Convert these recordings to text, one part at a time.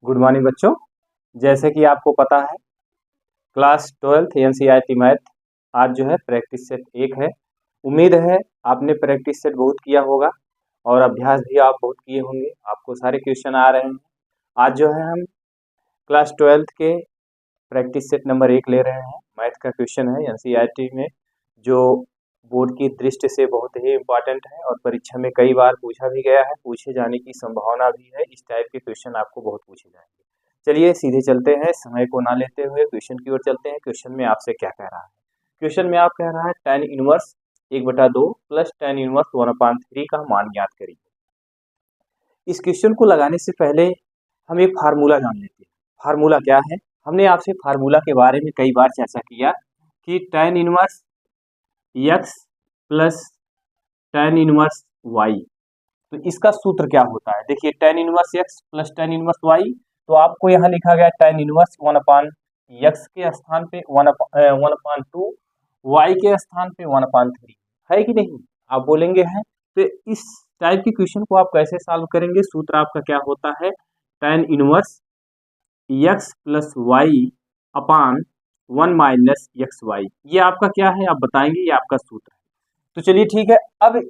Good morning बच्चों। जैसे कि आपको पता है क्लास 12th एनसीईआरटी मैथ आज जो है प्रैक्टिस सेट 1 है। उम्मीद है आपने प्रैक्टिस सेट बहुत किया होगा और अभ्यास भी आप बहुत किए होंगे, आपको सारे क्वेश्चन आ रहे हैं। आज जो है हम क्लास 12th के प्रैक्टिस सेट नंबर 1 ले रहे हैं। मैथ का क्वेश्चन है एनसीईआरटी में, जो बोर्ड की दृष्टि से बहुत ही इम्पोर्टेंट है और परीक्षा में कई बार पूछा भी गया है, पूछे जाने की संभावना भी है। इस टाइप के क्वेश्चन आपको बहुत पूछे जाएंगे। चलिए सीधे चलते हैं, समय को ना लेते हुए क्वेश्चन की ओर चलते हैं। क्वेश्चन में आपसे क्या कह रहा है? क्वेश्चन में आप कह रहा है tan inverse 1/2 plus tan inverse 1/3 का मान ज्ञात करिए। इस क्वेश्चन को लगाने से पहले हम एक फार्मूला जान लेते हैं। फार्मूला क्या है? हमने आपसे फार्मूला के बारे में कई बार चर्चा किया कि tan inverse x plus tan inverse y, तो इसका सूत्र क्या होता है? देखिए tan inverse x plus tan inverse y, तो आपको यहाँ लिखा गया tan इनवर्स 1/x के स्थान पे 1/2, y के स्थान पे 1/3 है कि नहीं? आप बोलेंगे है। तो इस टाइप के क्वेश्चन को आप कैसे सॉल्व करेंगे? सूत्र आपका क्या होता है? tan inverse x plus y अपान 1 माइनस एक्स वाई। ये आपका क्या है आप बताएंगे, ये आपका सूत्र है। तो चलिए ठीक है, अब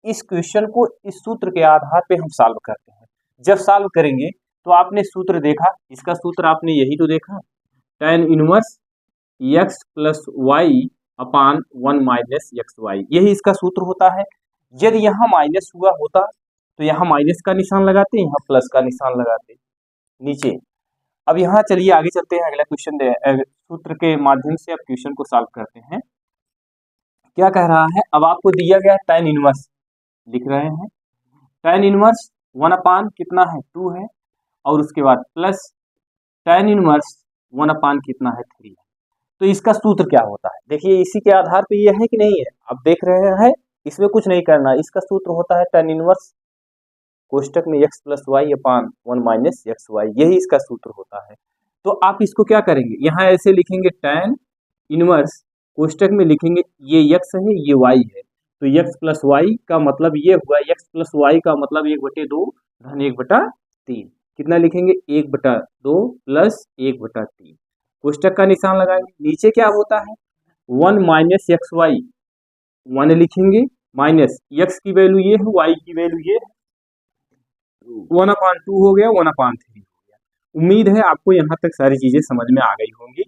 इस क्वेश्चन को इस सूत्र के आधार पे हम सॉल्व करते हैं। जब सॉल्व करेंगे तो आपने सूत्र देखा, इसका सूत्र आपने यही तो देखा, tan inverse x plus Y upon 1 minus X Y, यही इसका सूत्र होता है। यदि यहाँ माइनस हुआ होता तो यहाँ माइनस का निशान लगाते, यहाँ प्लस का निशान लगाते नीचे। अब यहाँ चलिए आगे चलते हैं, अगला क्वेश्चन सूत्र के माध्यम से अब क्वेश्चन को सॉल्व करते हैं। क्या कह रहा है? अब आपको दिया गया tan इनवर्स, लिख रहे हैं tan इनवर्स 1 कितना है 2 है, और उसके बाद प्लस tan इनवर्स 1 कितना है 3 है। तो इसका सूत्र क्या होता है? देखिए इसी के आधार पे ये है कि नहीं है, आप देख रहे हैं, इसमें कुछ नहीं करना। इसका सूत्र होता है tan इनवर्स कोष्टक में x plus Y upon 1 minus X Y, यही इसका सूत्र होता है। तो आप इसको क्या करेंगे, यहाँ ऐसे लिखेंगे tan इनवर्स कोष्टक में लिखेंगे ये x है ये y है, तो x प्लस वाई का मतलब ये हुआ, x प्लस वाई का मतलब 1/2 धन 1/3, कितना लिखेंगे 1/2 प्लस 1/3, कोष्टक का निशान लगाएंगे। नीचे क्या होता है 1 माइनस एक्स वाई, 1 लिखेंगे माइनस x की वैल्यू ये है, y की वैल्यू ये है, 1/2 हो गया, 1/3 हो गया। उम्मीद है आपको यहाँ तक सारी चीजें समझ में आ गई होंगी।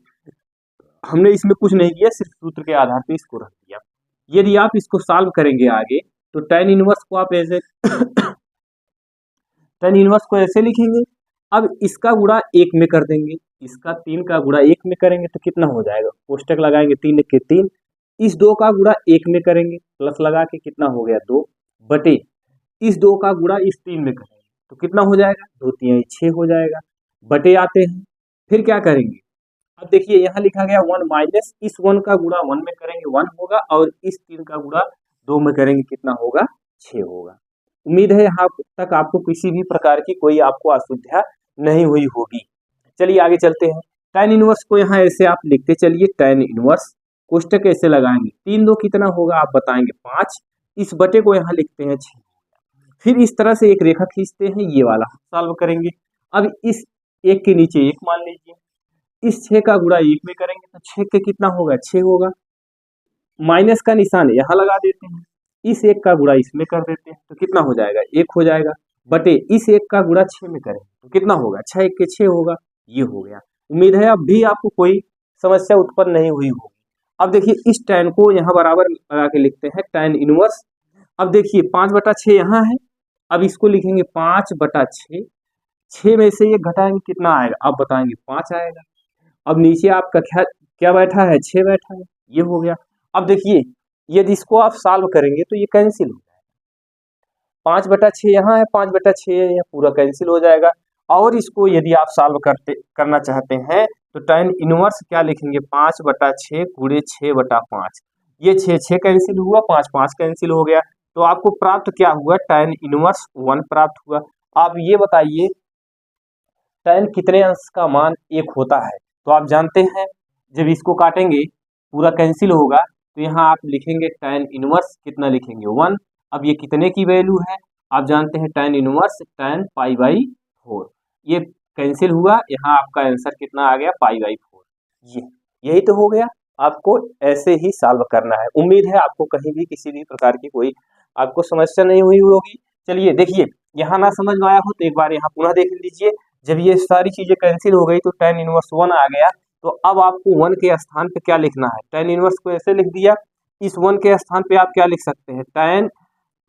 हमने इसमें कुछ नहीं किया, सिर्फ सूत्र के आधार पे इसको रख दिया। यदि आप इसको सॉल्व करेंगे आगे तो tan इनवर्स को आप ऐसे tan इनवर्स को ऐसे लिखेंगे। अब इसका गुणा 1 में कर देंगे, इसका 3 का गुणा 1 में करेंगे तो कितना हो जाएगा, कोष्टक लगाएंगे 3 के 3, इस 2 का गुणा 1 में करेंगे प्लस लगा के कितना हो गया 2 बटे, इस 2 का गुणा इस 3 में करेंगे तो कितना हो जाएगा 2 3 6 हो जाएगा, बटे आते हैं। फिर क्या करेंगे, अब देखिए यहाँ लिखा गया 1 माइनस, इस 1 का गुणा 1 में करेंगे 1 होगा, और इस 3 का गुणा 2 में करेंगे कितना होगा 6 होगा। उम्मीद है यहाँ तक आपको किसी भी प्रकार की कोई आपको असुविधा नहीं हुई होगी। चलिए आगे चलते हैं। tan इनवर्स को यहाँ ऐसे आप लिखते चलिए, tan इनवर्स कोष्टक ऐसे लगाएंगे, 3 2 कितना होगा आप बताएंगे 5, इस बटे को यहाँ लिखते हैं 6, फिर इस तरह से एक रेखा खींचते हैं, ये वाला सॉल्व करेंगे। अब इस 1 के नीचे 1 मान लीजिए, इस 6 का गुणा 1 में करेंगे तो 6 के कितना होगा 6 होगा, माइनस का निशान यहाँ लगा देते हैं, इस 1 का गुणा इसमें कर देते हैं तो कितना हो जाएगा 1 हो जाएगा, बटे इस 1 का गुणा 6 में करें तो कितना होगा 6 1 के 6 होगा, ये हो गया। उम्मीद है अब भी आपको कोई समस्या उत्पन्न नहीं हुई होगी। अब देखिए इस tan को यहाँ बराबर लगा के लिखते हैं tan इनवर्स। अब देखिए 5/6 यहाँ है, अब इसको लिखेंगे 5/6, 6 में से 1 घटाएंगे कितना आएगा आप बताएंगे 5 आएगा। अब नीचे आपका क्या बैठा है 6 बैठा है, ये हो गया। अब देखिए यदि इसको आप सॉल्व करेंगे तो ये कैंसिल हो जाएगा, 5/6 यहाँ है, 5/6 यहाँ पूरा कैंसिल हो जाएगा। और इसको यदि आप सॉल्व करना चाहते हैं तो tan इनवर्स क्या लिखेंगे 5/6 गुणे 6/5, ये 6 6 कैंसिल हुआ, 5 5 कैंसिल हो गया, तो आपको प्राप्त क्या हुआ tan इनवर्स 1 प्राप्त हुआ। आप ये बताइए tan कितने अंश का मान 1 होता है? तो आप जानते हैं जब इसको काटेंगे पूरा कैंसिल होगा तो यहाँ आप लिखेंगे tan इनवर्स कितना लिखेंगे 1। अब ये कितने की वैल्यू है आप जानते हैं tan inverse tan pi by 4, ये कैंसिल हुआ, यहाँ आपका आंसर कितना आ गया, π/4। ये यही तो हो गया। आपको ऐसे ही सॉल्व करना है। उम्मीद है आपको कहीं भी किसी भी प्रकार की कोई आपको समस्या नहीं हुई होगी। चलिए देखिए, यहाँ ना समझ में आया हो तो एक बार यहाँ पुनः देख लीजिए। जब ये सारी चीजें कैंसिल हो गई तो tan इनवर्स 1 आ गया। तो अब आपको 1 के स्थान पे क्या लिखना है, tan इनवर्स को ऐसे लिख दिया। इस 1 के स्थान पे आप क्या लिख सकते हैं, tan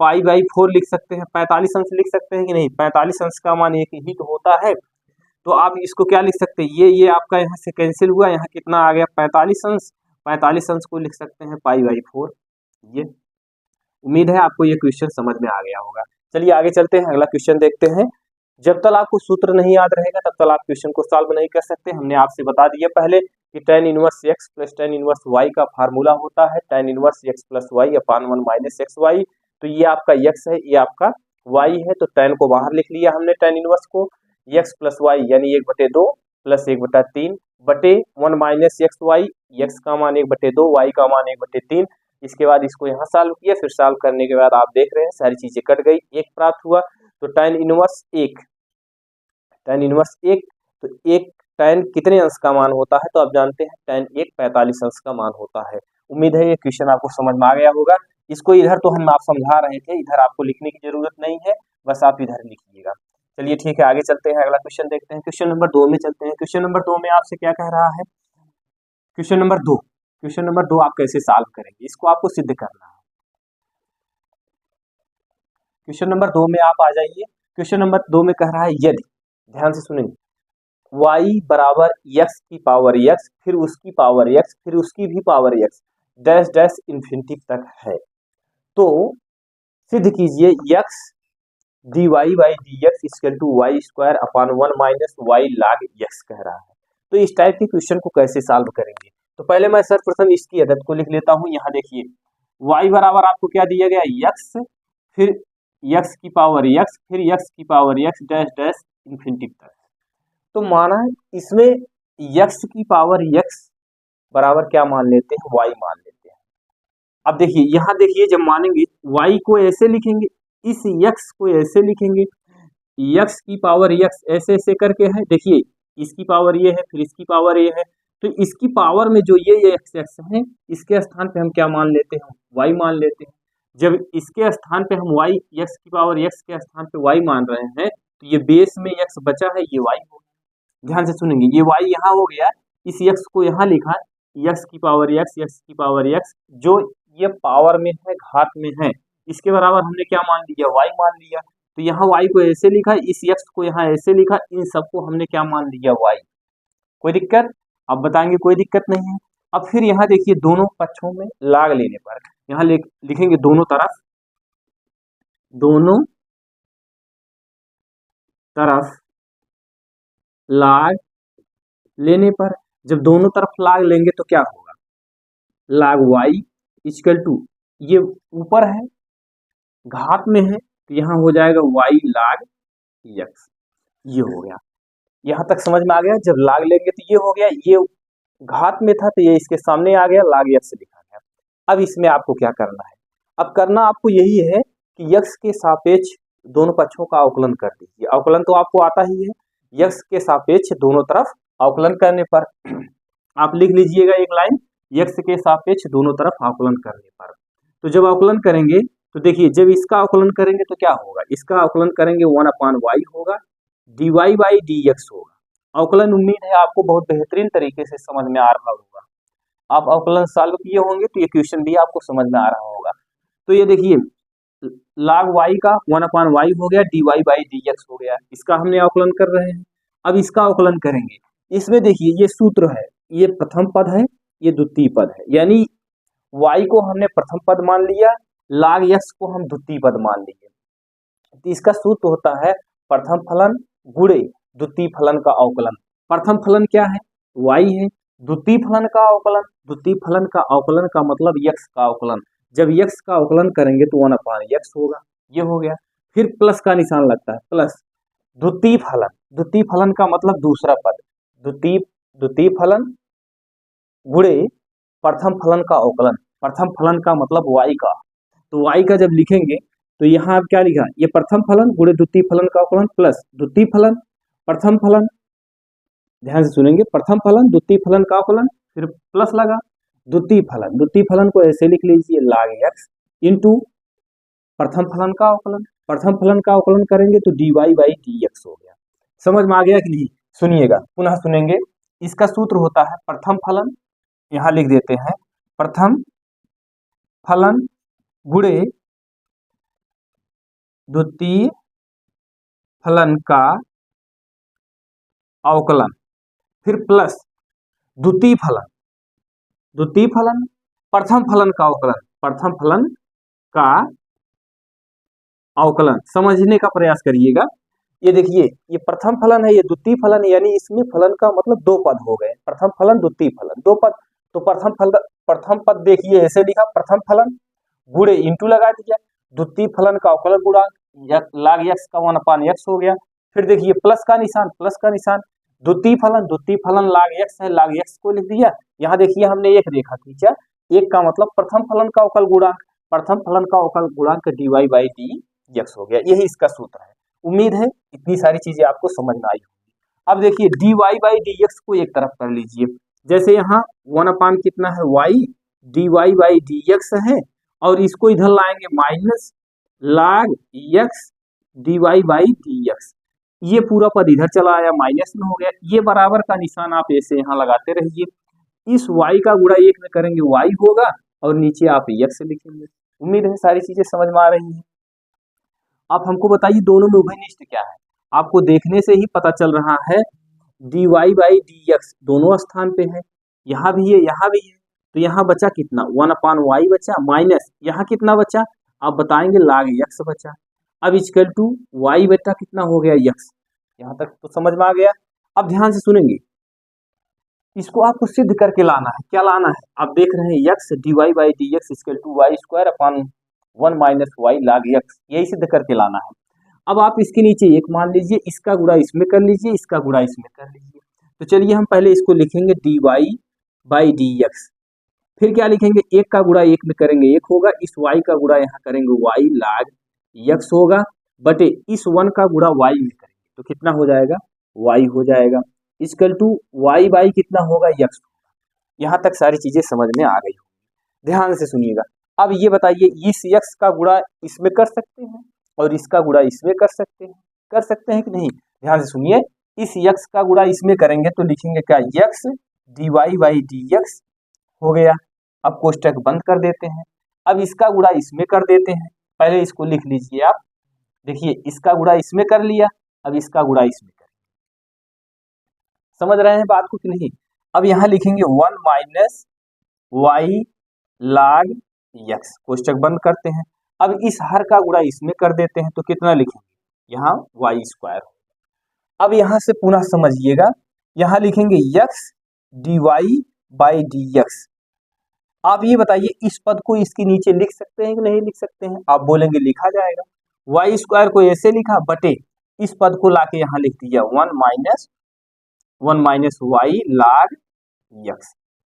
π/4 लिख सकते हैं। 45 अंश लिख सकते हैं कि नहीं, 45 अंश का मान एक ही तो होता है। तो आप इसको क्या लिख सकते हैं, ये आपका यहाँ से कैंसिल हुआ, यहाँ कितना आ गया 45 अंश। 45 अंश को लिख सकते हैं π/4। ये उम्मीद है आपको ये क्वेश्चन समझ में आ गया होगा। चलिए आगे चलते हैं, अगला क्वेश्चन देखते हैं। जब तक आपको सूत्र नहीं याद रहेगा तब तक आप क्वेश्चन को सॉल्व नहीं कर सकते। हमने आपसे बता दिया पहले कि tan inverse x plus tan inverse y का फार्मूला होता है tan inverse x plus y अपान 1 माइनस xy। तो ये आपका x है, ये आपका y है, तो tan को बाहर लिख लिया हमने tan इनवर्स को। x प्लस y यानी 1/2 प्लस 1/3 बटे 1 माइनस xy, x का मान 1/2, y का मान 1/3। इसके बाद इसको यहाँ सॉल्व किया, फिर सॉल्व करने के बाद आप देख रहे हैं सारी चीजें कट गई, एक प्राप्त हुआ। तो tan इनवर्स 1, tan इनवर्स 1, तो एक tan कितने अंश का मान होता है, तो आप जानते हैं tan 1 45 अंश का मान होता है। उम्मीद है ये क्वेश्चन आपको समझ में आ गया होगा। इसको इधर तो हम आप समझा रहे थे, इधर आपको लिखने की जरूरत नहीं है, बस आप इधर लिखिएगा। चलिए ठीक है, आगे चलते हैं, अगला क्वेश्चन देखते हैं। क्वेश्चन नंबर 2 में चलते हैं। क्वेश्चन नंबर 2 में आपसे क्या कह रहा है, क्वेश्चन नंबर 2, क्वेश्चन नंबर 2 आप कैसे सॉल्व करेंगे, इसको आपको सिद्ध करना है। क्वेश्चन नंबर 2 में आप आ जाइए। क्वेश्चन नंबर 2 में कह रहा है यदि, ध्यान से सुनेंगे, y बराबर x की पावर x, फिर उसकी पावर x, फिर उसकी भी power x, dash dash infinity तक है, तो सिद्ध कीजिए x dy by dx equal to y square upon 1 minus y log x कह रहा है। तो इस टाइप के क्वेश्चन को कैसे सॉल्व करेंगे, तो पहले मैं सर्वप्रथम इसकी आदत को लिख लेता हूं। यहाँ देखिए y बराबर आपको क्या दिया गया, x, फिर x की पावर x, फिर x की power x dash dash infinity तक। तो माना इसमें x की पावर x बराबर क्या मान लेते हैं, y मान लेते हैं। अब देखिए यहाँ देखिए, जब मानेंगे y को ऐसे लिखेंगे, इस x को ऐसे लिखेंगे, x की पावर x ऐसे ऐसे करके है, देखिए इसकी पावर ये है, फिर इसकी पावर ये है, तो इसकी पावर में जो ये x है, इसके स्थान पे हम क्या मान लेते हैं, y मान लेते हैं। जब इसके स्थान पे हम y, x की पावर x के स्थान पे y मान रहे हैं, तो ये बेस में x बचा है, ये y हो गया। ध्यान से सुनेंगे, ये y यहाँ हो गया, इस x को यहाँ लिखा, x की पावर x की पावर x, जो ये पावर में है, घात में है, इसके बराबर हमने क्या मान लिया, y मान लिया। तो यहाँ y को ऐसे लिखा, इस x को यहाँ ऐसे लिखा, इन सबको हमने क्या मान लिया, y। कोई दिक्कत, अब बताएंगे कोई दिक्कत नहीं है। अब फिर यहाँ देखिए दोनों पक्षों में लाग लेने पर यहाँ लिखेंगे दोनों तरफ लाग लेने पर, जब दोनों तरफ लाग लेंगे तो क्या होगा, लाग y इक्वल टू, ये ऊपर है घात में है, तो यहाँ हो जाएगा y log x। ये हो गया, यहाँ तक समझ में आ गया। जब लाग लेंगे तो ये हो गया, ये घात में था तो ये इसके सामने आ गया, log x लिखा गया। अब इसमें आपको क्या करना है, अब करना आपको यही है कि x के सापेक्ष दोनों पक्षों का अवकलन कर दीजिए। अवकलन तो आपको आता ही है, x के सापेक्ष दोनों तरफ अवकलन करने पर आप लिख लीजिएगा एक लाइन, x के सापेक्ष दोनों तरफ अवकलन करने पर। तो जब अवकलन करेंगे तो देखिए, जब इसका अवकलन करेंगे तो क्या होगा, इसका अवकलन करेंगे 1 अपान y होगा, dy बाई dx होगा। अवकलन उम्मीद है आपको बहुत बेहतरीन तरीके से समझ में आ रहा होगा। आप अवकलन सॉल्व किए होंगे तो ये क्वेश्चन भी आपको समझ में आ रहा होगा। तो ये देखिए log y का 1 अपान y हो गया, dy बाई dx हो गया, इसका हमने अवकलन कर रहे हैं। अब इसका अवकलन करेंगे, इसमें देखिए ये सूत्र है, ये प्रथम पद है, ये द्वितीय पद है, यानी y को हमने प्रथम पद मान लिया, log x को हम द्वितीय पद मान लिए। तो इसका सूत्र होता है प्रथम फलन गुणे द्वितीय फलन का अवकलन। प्रथम फलन क्या है, y है, द्वितीय फलन का अवकलन, द्वितीय फलन का अवकलन का मतलब x का अवकलन। जब x का अवकलन करेंगे तो 1 अपान x होगा, ये हो गया। फिर प्लस का निशान लगता है, प्लस द्वितीय फलन, द्वितीय फलन का मतलब दूसरा पद, द्वितीय फलन गुणे प्रथम फलन का अवकलन, प्रथम फलन का मतलब y का। तो y का जब लिखेंगे तो यहाँ आप क्या लिखा, ये प्रथम फलन गुणे द्वितीय फलन का अवकलन प्लस द्वितीय फलन प्रथम फलन ध्यान से सुनेंगे, प्रथम फलन, द्वितीय फलन का अवकलन, फिर प्लस लगा, द्वितीय फलन, द्वितीय फलन को ऐसे लिख लीजिए log x इंटू प्रथम फलन का अवकलन, प्रथम फलन का अवकलन करेंगे तो dy बाई dx हो गया। समझ में आ गया कि नहीं? सुनिएगा, पुनः सुनेंगे। इसका सूत्र होता है प्रथम फलन, यहां लिख देते हैं प्रथम फलन गुणे द्वितीय फलन का अवकलन, फिर प्लस द्वितीय फलन, द्वितीय फलन प्रथम फलन का अवकलन, प्रथम फलन का अवकलन। समझने का प्रयास करिएगा। ये देखिए, ये प्रथम फलन है, ये द्वितीय फलन है, यानी इसमें फलन का मतलब दो पद हो गए, प्रथम फलन द्वितीय फलन, दो पद। तो प्रथम पद देखिए ऐसे लिखा, प्रथम फलन गुणे इंटू लगा दिया, द्वितीय फलन का अवकलन गुणांक log x का 1/x हो गया। फिर देखिए प्लस का निशान, प्लस का निशान, द्वितीय फलन log x है, log x को लिख दिया। यहाँ देखिए हमने एक रेखा खींचा, एक का मतलब प्रथम फलन का अवकल गुणांक, प्रथम फलन का अवकल गुणांक dy बाई dx हो गया। यही इसका सूत्र है। उम्मीद है इतनी सारी चीजें आपको समझ में आई होगी। अब देखिए dy बाई dx को एक तरफ कर लीजिए, जैसे यहाँ 1 कितना है y, dy बाई dx है, और इसको इधर लाएंगे minus log x dy by dx, ये पूरा पद इधर चला आया, माइनस में हो गया। ये बराबर का निशान आप ऐसे यहाँ लगाते रहिए, इस y का गुणा 1 में करेंगे y होगा, और नीचे आप x लिखेंगे। उम्मीद है सारी चीजें समझ में आ रही है। आप हमको बताइए दोनों में उभयनिष्ठ क्या है? आपको देखने से ही पता चल रहा है dy बाई dx दोनों स्थान पे है, यहाँ भी है, यहाँ भी है। तो यहाँ बचा कितना, 1/y बचा, माइनस यहाँ कितना बचा, आप बताएंगे log x बचा। अब इक्वल टू y बेटा कितना हो गया x, यहाँ तक तो समझ में आ गया। अब ध्यान से सुनेंगे, इसको आपको सिद्ध करके लाना है। क्या लाना है? आप देख रहे हैं x dy by dx equal to y square upon 1 minus y log x, यही सिद्ध करके लाना है। अब आप इसके नीचे एक मान लीजिए, इसका गुणा इसमें कर लीजिए, इसका गुणा इसमें कर लीजिए। तो चलिए हम पहले इसको लिखेंगे dy बाई dx, फिर क्या लिखेंगे, एक का गुणा एक में करेंगे एक होगा, इस y का गुणा यहाँ करेंगे y log x होगा, बटे इस 1 का गुणा y में करेंगे तो कितना हो जाएगा, y हो जाएगा, इक्वल टू y बाई कितना होगा, x। यहाँ तक सारी चीजें समझ में आ गई होगी। ध्यान से सुनिएगा। अब ये बताइए, इस x का गुणा इसमें कर सकते हैं और इसका गुणा इसमें कर सकते हैं कि नहीं? ध्यान से सुनिए, इस x का गुणा इसमें करेंगे तो लिखेंगे क्या, x dy बाई dx हो गया। अब कोष्टक बंद कर देते हैं, अब इसका गुणा इसमें कर देते हैं। पहले इसको लिख लीजिए आप, देखिए इसका गुणा इसमें कर लिया, अब इसका गुणा इसमें कर, समझ रहे हैं बात को कि नहीं? अब यहाँ लिखेंगे 1 माइनस y log x, कोष्टक बंद करते हैं। अब इस हर का गुणा इसमें कर देते हैं तो कितना लिखेंगे, यहाँ y स्क्वायर। अब यहाँ से पुनः समझिएगा, यहाँ लिखेंगे x dy बाई dx। आप ये बताइए, इस पद को इसके नीचे लिख सकते हैं कि नहीं लिख सकते हैं? आप बोलेंगे लिखा जाएगा, y स्क्वायर को ऐसे लिखा, बटे इस पद को लाके यहाँ लिख दिया 1 माइनस y log x।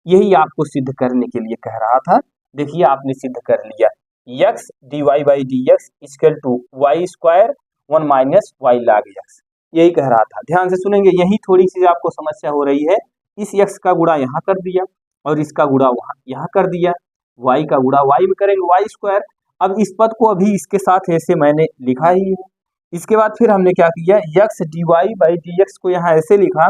यही आपको सिद्ध करने के लिए कह रहा था। देखिए आपने सिद्ध कर लिया, x dy by dx equal to y square 1 minus y log x, यही कह रहा था। ध्यान से सुनेंगे, यही थोड़ी सी आपको समस्या हो रही है। इस x का गुणा यहाँ कर दिया और इसका गुणा यहाँ कर दिया, y का गुणा y में करेंगे y स्क्वायर। अब इस पद को अभी इसके साथ ऐसे मैंने लिखा ही है। इसके बाद फिर हमने क्या किया, x dy बाई dx को यहाँ ऐसे लिखा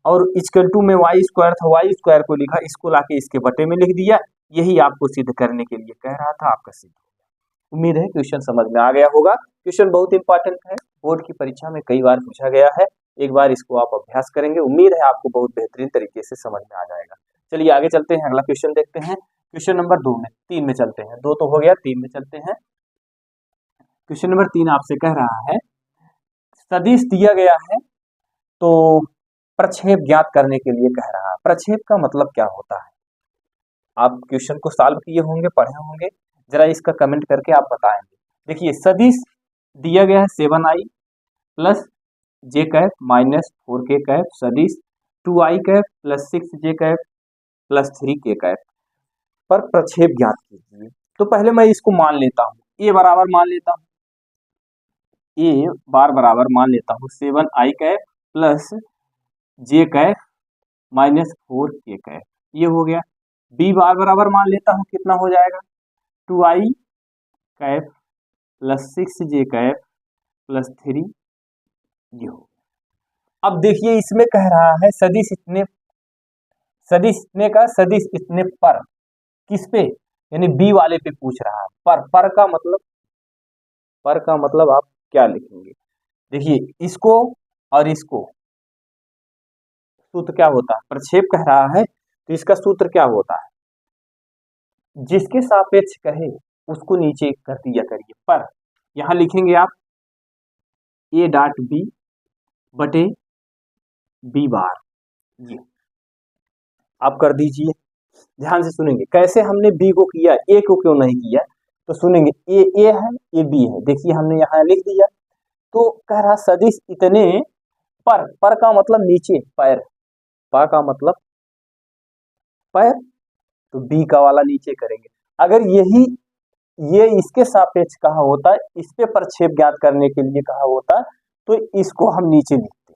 और इक्वल टू में y स्क्वायर था, y स्क्वायर को लिखा, इसको लाके इसके बटे में लिख दिया। यही आपको सिद्ध करने के लिए कह रहा था, आपका सिद्ध हो गया। उम्मीद है क्वेश्चन समझ में आ गया होगा। क्वेश्चन बहुत इंपॉर्टेंट है, बोर्ड की परीक्षा में कई बार पूछा गया है। एक बार इसको आप अभ्यास करेंगे, उम्मीद है आपको बहुत बेहतरीन तरीके से समझ में आ जाएगा। चलिए आगे चलते हैं, अगला क्वेश्चन देखते हैं। क्वेश्चन नंबर 3 में चलते हैं, 2 तो हो गया, 3 में चलते हैं। क्वेश्चन नंबर 3 आपसे कह रहा है, सदिश दिया गया है तो प्रक्षेप ज्ञात करने के लिए कह रहा है। प्रक्षेप का मतलब क्या होता है? आप क्वेश्चन को सॉल्व किए होंगे, पढ़े होंगे, जरा इसका कमेंट करके आप बताएंगे। देखिए सदिश दिया गया है 7i plus j cap minus 4k cap सदिश 2i cap plus 6j cap plus 3k cap पर प्रक्षेप ज्ञात कीजिए। तो पहले मैं इसको मान लेता हूँ, a बराबर मान लेता हूँ, a बार बराबर मान लेता हूँ 7i कैप प्लस जे कैफ माइनस 4 के कैफ, ये हो गया। बी बार बराबर मान लेता हूँ कितना हो जाएगा 2i Kaif plus 6j Kaif plus 3, ये हो गया। अब देखिए इसमें कह रहा है सदिश इतने का सदिश इतने पर, किस पे, यानी बी वाले पे पूछ रहा है। पर का मतलब आप क्या लिखेंगे, देखिए इसको और इसको सूत्र क्या होता है, प्रक्षेप कह रहा है तो इसका सूत्र क्या होता है, जिसके सापेक्ष कहे उसको नीचे कर दिया करिए पर। यहां लिखेंगे आप ए डॉट बी बटे बी बार, ये आप कर दीजिए। ध्यान से सुनेंगे कैसे हमने बी को किया, ए को क्यों नहीं किया, तो सुनेंगे ए है ये बी है, देखिए हमने यहाँ लिख दिया। तो कह रहा सदिश इतने पर का मतलब नीचे, पैर, पा का मतलब पैर, तो बी का वाला नीचे करेंगे। अगर ये इसके सापेक्ष कहा होता, इस पे प्रक्षेप ज्ञात करने के लिए कहा होता, तो इसको हम नीचे लिखते।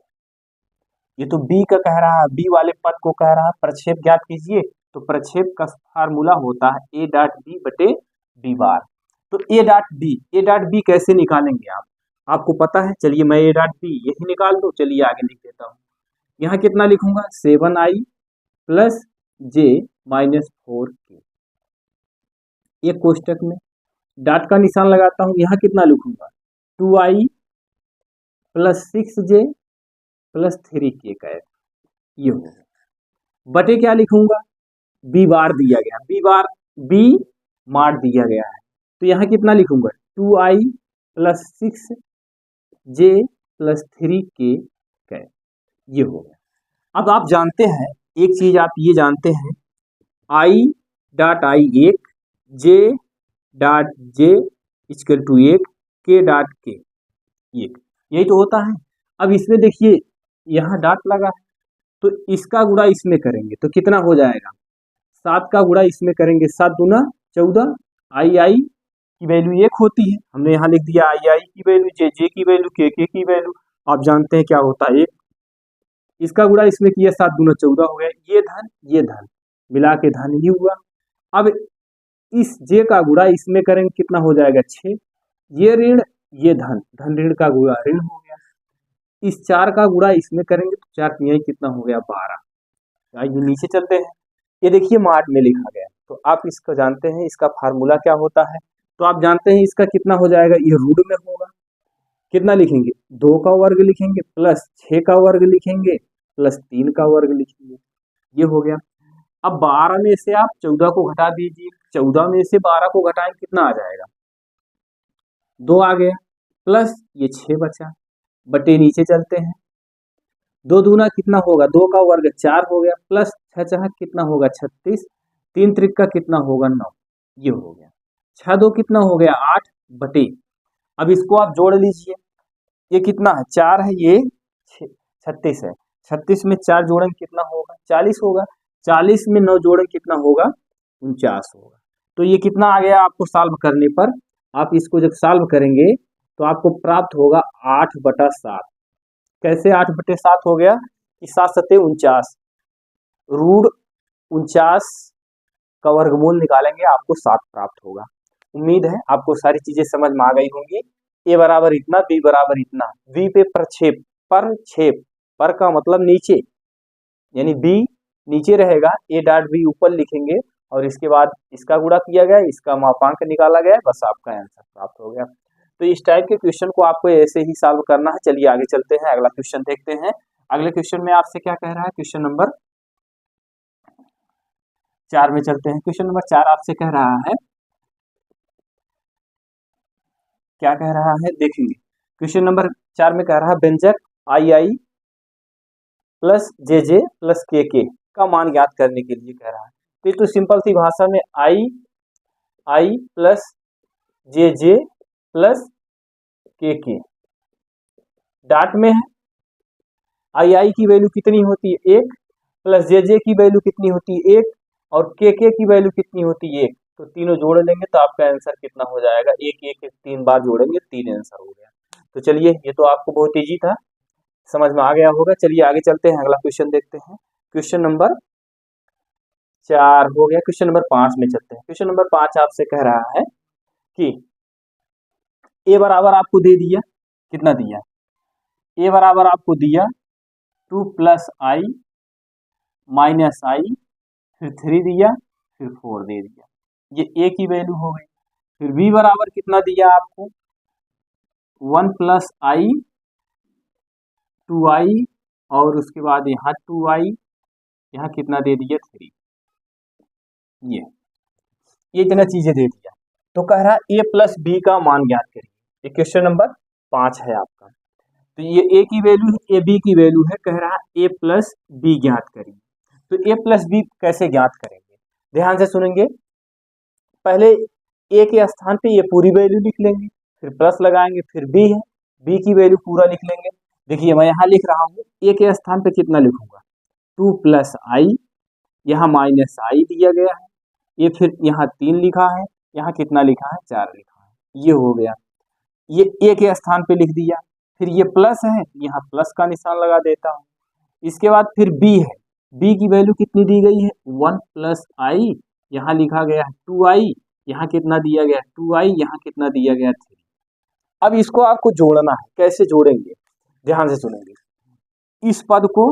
ये तो बी का कह रहा है, बी वाले पद को कह रहा है प्रक्षेप ज्ञात कीजिए, तो प्रक्षेप का फार्मूला होता है ए डॉट बी बटे बी बार। तो ए डॉट बी कैसे निकालेंगे आप, आपको पता है, चलिए मैं ए डॉट बी यही निकाल दो, चलिए आगे लिख देता हूँ। यहाँ कितना लिखूंगा 7i प्लस जे माइनस 4k, एक कोष्टक में डॉट का निशान लगाता हूँ, यहाँ कितना लिखूंगा 2i plus 6j plus 3k Kaif, ये हो गया। बटे क्या लिखूंगा बी बार दिया गया, बी मार दिया गया है, तो यहाँ कितना लिखूंगा 2i plus 6j plus 3k Kaif, ये हो गया। अब आप जानते हैं एक चीज, आप ये जानते हैं आई डॉट आई एक, j dot j equal to एक, के डॉट के एक, यही तो होता है। अब इसमें देखिए यहाँ डॉट लगा है, तो इसका गुणा इसमें करेंगे तो कितना हो जाएगा 7 का गुणा इसमें करेंगे, 7 दूना 14, आई की वैल्यू 1 होती है, हमने यहाँ लिख दिया आई की वैल्यू, जे की वैल्यू, के की वैल्यू, आप जानते हैं क्या होता है 1, इसका गुणा इसमें किया 7 दूना 14 हो गया, ये धन मिला के धन ही हुआ। अब इस जे का गुणा इसमें करेंगे कितना हो जाएगा 6, ये ऋण ये धन ऋण का गुणा ऋण हो गया। इस 4 का गुणा इसमें करेंगे तो 4 यही कितना हो गया 12। ये नीचे चलते हैं, ये देखिए मार्ट में लिखा गया, तो आप इसको जानते हैं इसका फार्मूला क्या होता है, तो आप जानते हैं इसका कितना हो जाएगा, ये रूट में होगा, कितना लिखेंगे 2 का वर्ग लिखेंगे प्लस 6 का वर्ग लिखेंगे प्लस 3 का वर्ग लिखेंगे, ये हो गया। अब 12 में से आप 14 को घटा दीजिए, 14 में से 12 को घटाएं कितना आ जाएगा 2 आ गया, प्लस ये 6 बचा, बटे नीचे चलते हैं, 2 दूना कितना होगा 2 का वर्ग 4 हो गया, प्लस 6 छह कितना होगा 36, 3 त्रिक का कितना होगा 9, ये हो गया। 6 2 कितना हो गया 8 बटे, अब इसको आप जोड़ लीजिए, ये कितना है 4 है, ये 36 है, 36 में 4 जोड़ेंगे कितना होगा 40 होगा, 40 में 9 जोड़ेंगे कितना होगा 49 होगा। तो ये कितना आ गया आपको सॉल्व करने पर, आप इसको जब सॉल्व करेंगे तो आपको प्राप्त होगा 8/7। कैसे 8/7 हो गया कि 7 सत्ते 49, रूट 49 का वर्गमूल निकालेंगे आपको 7 प्राप्त होगा। उम्मीद है आपको सारी चीजें समझ में आ गई होंगी। ए बराबर इतना, बी बराबर इतना, वी पे प्रक्षेप, पर का मतलब नीचे, यानी बी नीचे रहेगा, ए डॉट बी ऊपर लिखेंगे और इसके बाद इसका गुणा किया गया, इसका मापांक निकाला गया, बस आपका आंसर प्राप्त हो गया। तो इस टाइप के क्वेश्चन को आपको ऐसे ही सॉल्व करना है। चलिए आगे चलते हैं, अगला क्वेश्चन देखते हैं। अगले क्वेश्चन में आपसे क्या कह रहा है, क्वेश्चन नंबर 4 में चलते हैं। क्वेश्चन नंबर 4 आपसे कह रहा है, क्या कह रहा है देखेंगे। क्वेश्चन नंबर 4 में कह रहा है व्यंजक आई प्लस जे प्लस के का मान ज्ञात करने के लिए कह रहा है। तो ये तो सिंपल सी भाषा में आई प्लस जे प्लस के डॉट में है, आई की वैल्यू कितनी होती है 1, प्लस जे की वैल्यू कितनी होती है 1, और के की वैल्यू कितनी होती है 1, तो तीनों जोड़ लेंगे तो आपका आंसर कितना हो जाएगा 1 1 3 बार जोड़ेंगे 3 आंसर हो गया। तो चलिए ये तो आपको बहुत ईजी था। समझ में आ गया होगा। चलिए आगे चलते हैं, अगला क्वेश्चन देखते हैं। क्वेश्चन नंबर 4 हो गया, क्वेश्चन नंबर 5 में चलते हैं। क्वेश्चन नंबर 5 आपसे कह रहा है कि ए बराबर आपको दे दिया, कितना दिया, ए बराबर आपको दिया 2 प्लस आई माइनस आई, फिर 3 दिया, फिर 4 दे दिया, ये ए की वैल्यू हो गई। फिर बी बराबर कितना दिया आपको 1 प्लस आई 2i, और उसके बाद यहाँ 2i, यहाँ कितना दे दिया 3, ये इतना चीजें दे दिया। तो कह रहा ए प्लस बी का मान ज्ञात करिए। ये क्वेश्चन नंबर 5 है आपका। तो ये ए की वैल्यू है, ए बी की वैल्यू है, कह रहा ए प्लस बी ज्ञात करिए। तो ए प्लस बी कैसे ज्ञात करेंगे, ध्यान से सुनेंगे। पहले ए के स्थान पे ये पूरी वैल्यू लिख लेंगे, फिर प्लस लगाएंगे, फिर बी है, बी की वैल्यू पूरा लिख लेंगे। देखिए मैं यहाँ लिख रहा हूँ, ए के स्थान पे कितना लिखूंगा 2 प्लस आई, यहाँ माइनस आई दिया गया है, ये फिर यहाँ 3 लिखा है, यहाँ कितना लिखा है 4 लिखा है, ये हो गया। ये ए के स्थान पे लिख दिया, फिर ये प्लस है, यहाँ प्लस का निशान लगा देता हूँ। इसके बाद फिर बी है, बी की वैल्यू कितनी दी गई है 1 प्लस आई, यहाँ लिखा गया है 2i, यहाँ कितना दिया गया 2i, यहाँ कितना दिया गया 3। अब इसको आपको जोड़ना है, कैसे जोड़ेंगे ध्यान से सुनेंगे। इस पद को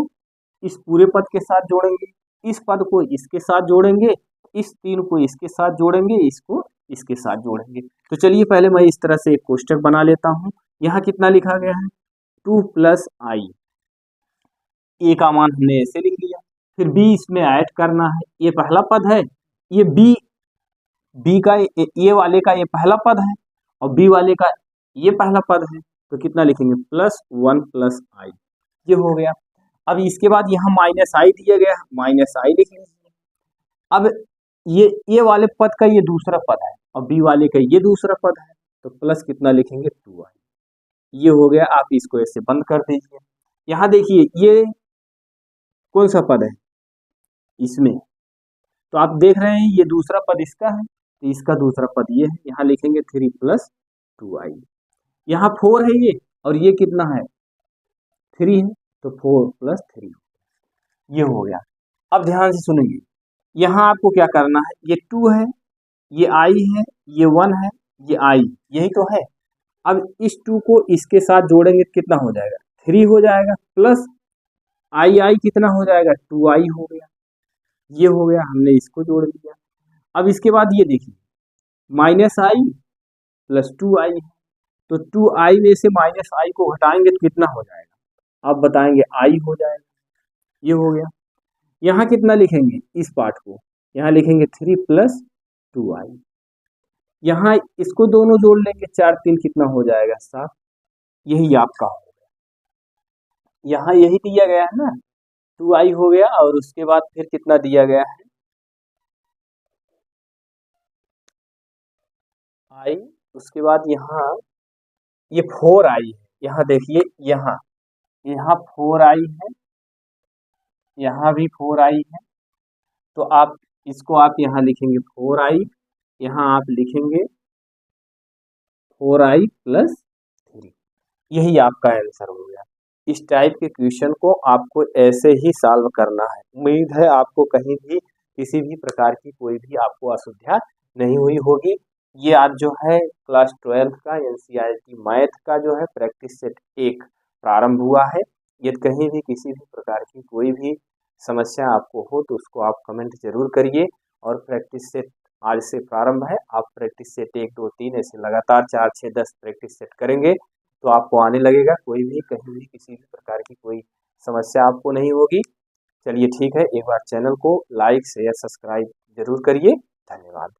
इस पूरे पद के साथ जोड़ेंगे, इस पद को इसके साथ जोड़ेंगे, इस 3 को इसके साथ जोड़ेंगे, इसको इसके साथ जोड़ेंगे। तो चलिए पहले मैं इस तरह से एक कोष्टक बना लेता हूँ। यहाँ कितना लिखा गया है 2 प्लस आई, ए का मान हमने ऐसे लिख लिया, फिर बी इसमें ऐड करना है, ये पहला पद है, ये बी का ये वाले का ये पहला पद है, और बी वाले का ये पहला पद है, तो कितना लिखेंगे प्लस 1 प्लस आई, ये हो गया। अब इसके बाद यहाँ माइनस आई दिया गया, माइनस आई लिख लीजिए। अब ये वाले पद का ये दूसरा पद है, और बी वाले का ये दूसरा पद है, तो प्लस कितना लिखेंगे 2i, ये हो गया। आप इसको ऐसे बंद कर दीजिए। यहाँ देखिए ये कौन सा पद है इसमें, तो आप देख रहे हैं ये दूसरा पद इसका है, तो इसका दूसरा पद ये है, यहाँ लिखेंगे 3 प्लस 2i। यहाँ 4 है ये, और ये कितना है 3 है, तो 4 प्लस 3, ये हो गया। अब ध्यान से सुनेंगे, यहाँ आपको क्या करना है, ये 2 है, ये i है, ये 1 है, ये i, यही तो है। अब इस 2 को इसके साथ जोड़ेंगे तो कितना हो जाएगा 3 हो जाएगा, प्लस आई कितना हो जाएगा 2i हो गया, ये हो गया, हमने इसको जोड़ दिया। अब इसके बाद ये देखिए माइनस आई प्लस 2i है, तो 2i में से माइनस आई को घटाएंगे तो कितना हो जाएगा, आप बताएंगे i हो जाएगा, ये हो गया। यहाँ कितना लिखेंगे इस पार्ट को, यहाँ लिखेंगे 3 प्लस 2i, यहाँ इसको दोनों जोड़ लेंगे, 4 3 कितना हो जाएगा 7, यही आपका हो गया। यहाँ यही दिया गया है ना 2i हो गया, और उसके बाद फिर कितना दिया गया है i, उसके बाद यहाँ ये 4i है, यहाँ देखिए यहाँ 4i है, यहाँ भी 4i है, तो आप इसको आप यहाँ लिखेंगे 4i, यहाँ आप लिखेंगे 4i प्लस 3, यही आपका आंसर हो गया। इस टाइप के क्वेश्चन को आपको ऐसे ही सॉल्व करना है। उम्मीद है आपको कहीं भी किसी भी प्रकार की कोई भी आपको असुविधा नहीं हुई होगी। ये आज जो है क्लास 12 का एनसीईआरटी मैथ का जो है प्रैक्टिस सेट 1 प्रारंभ हुआ है। यदि कहीं भी किसी भी प्रकार की कोई भी समस्या आपको हो तो उसको आप कमेंट जरूर करिए। और प्रैक्टिस सेट आज से प्रारंभ है, आप प्रैक्टिस सेट 1 2 3 ऐसे लगातार 4 6 10 प्रैक्टिस सेट करेंगे तो आपको आने लगेगा, कोई भी कहीं भी किसी भी प्रकार की कोई समस्या आपको नहीं होगी। चलिए ठीक है, एक बार चैनल को लाइक शेयर सब्सक्राइब जरूर करिए। धन्यवाद।